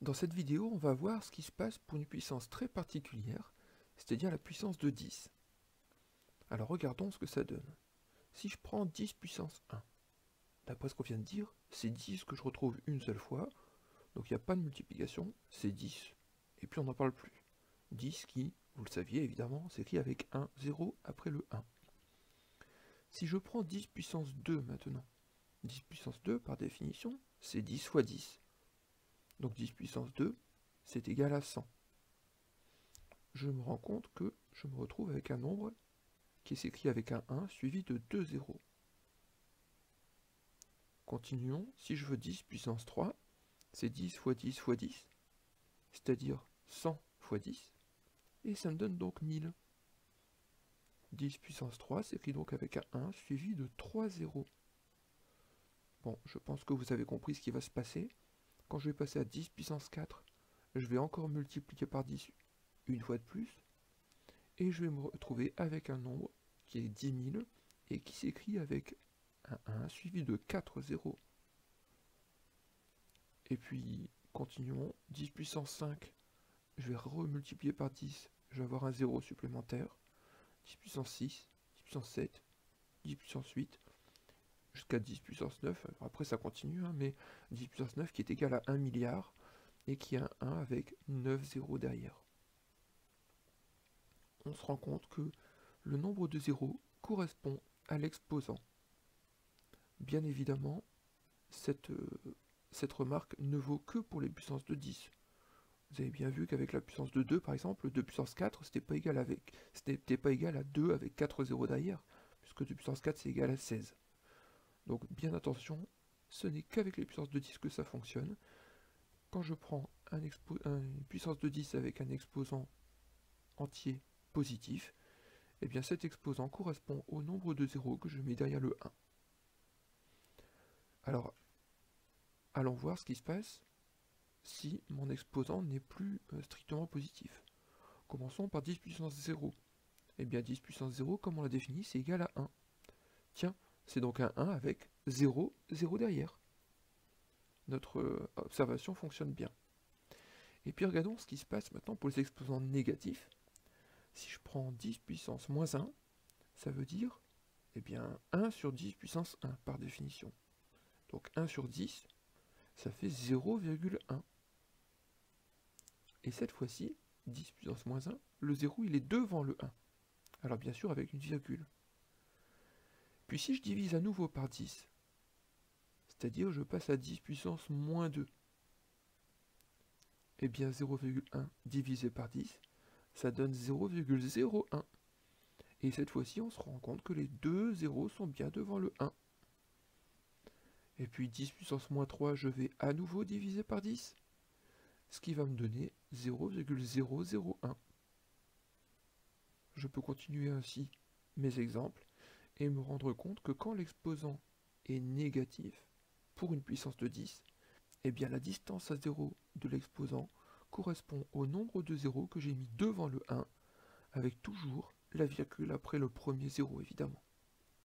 Dans cette vidéo, on va voir ce qui se passe pour une puissance très particulière, c'est-à-dire la puissance de 10. Alors regardons ce que ça donne. Si je prends 10 puissance 1, d'après ce qu'on vient de dire, c'est 10 que je retrouve une seule fois, donc il n'y a pas de multiplication, c'est 10. Et puis on n'en parle plus. 10 qui, vous le saviez évidemment, s'écrit avec un 0 après le 1. Si je prends 10 puissance 2 maintenant, 10 puissance 2 par définition, c'est 10 fois 10. Donc 10 puissance 2, c'est égal à 100. Je me rends compte que je me retrouve avec un nombre qui s'écrit avec un 1 suivi de 2 zéros. Continuons, si je veux 10 puissance 3, c'est 10 fois 10 fois 10, c'est-à-dire 100 fois 10, et ça me donne donc 1000. 10 puissance 3 s'écrit donc avec un 1 suivi de 3 zéros. Bon, je pense que vous avez compris ce qui va se passer. Quand je vais passer à 10 puissance 4, je vais encore multiplier par 10 une fois de plus, et je vais me retrouver avec un nombre qui est 10 000 et qui s'écrit avec un 1 suivi de 4 zéros. Et puis, continuons, 10 puissance 5, je vais remultiplier par 10, je vais avoir un 0 supplémentaire, 10 puissance 6, 10 puissance 7, 10 puissance 8, jusqu'à 10 puissance 9, après ça continue, mais 10 puissance 9 qui est égal à 1 milliard, et qui a un 1 avec 9 zéros derrière. On se rend compte que le nombre de zéros correspond à l'exposant. Bien évidemment, cette remarque ne vaut que pour les puissances de 10. Vous avez bien vu qu'avec la puissance de 2, par exemple, 2 puissance 4, c'était pas égal à 2 avec 4 zéros derrière, puisque 2 puissance 4, c'est égal à 16. Donc, bien attention, ce n'est qu'avec les puissances de 10 que ça fonctionne. Quand je prends une puissance de 10 avec un exposant entier positif, eh bien cet exposant correspond au nombre de zéros que je mets derrière le 1. Alors, allons voir ce qui se passe si mon exposant n'est plus strictement positif. Commençons par 10 puissance 0. Eh bien 10 puissance 0, comme on l'a défini, c'est égal à 1. Tiens, c'est donc un 1 avec 0, 0 derrière. Notre observation fonctionne bien. Et puis regardons ce qui se passe maintenant pour les exposants négatifs. Si je prends 10 puissance moins 1, ça veut dire eh bien 1 sur 10 puissance 1 par définition. Donc 1 sur 10, ça fait 0,1. Et cette fois-ci, 10 puissance moins 1, le 0 il est devant le 1. Alors bien sûr avec une virgule. Puis si je divise à nouveau par 10, c'est-à-dire je passe à 10 puissance moins 2, eh bien 0,1 divisé par 10, ça donne 0,01. Et cette fois-ci, on se rend compte que les deux zéros sont bien devant le 1. Et puis 10 puissance moins 3, je vais à nouveau diviser par 10, ce qui va me donner 0,001. Je peux continuer ainsi mes exemples et me rendre compte que quand l'exposant est négatif pour une puissance de 10, eh bien la distance à 0 de l'exposant correspond au nombre de zéros que j'ai mis devant le 1, avec toujours la virgule après le premier 0 évidemment.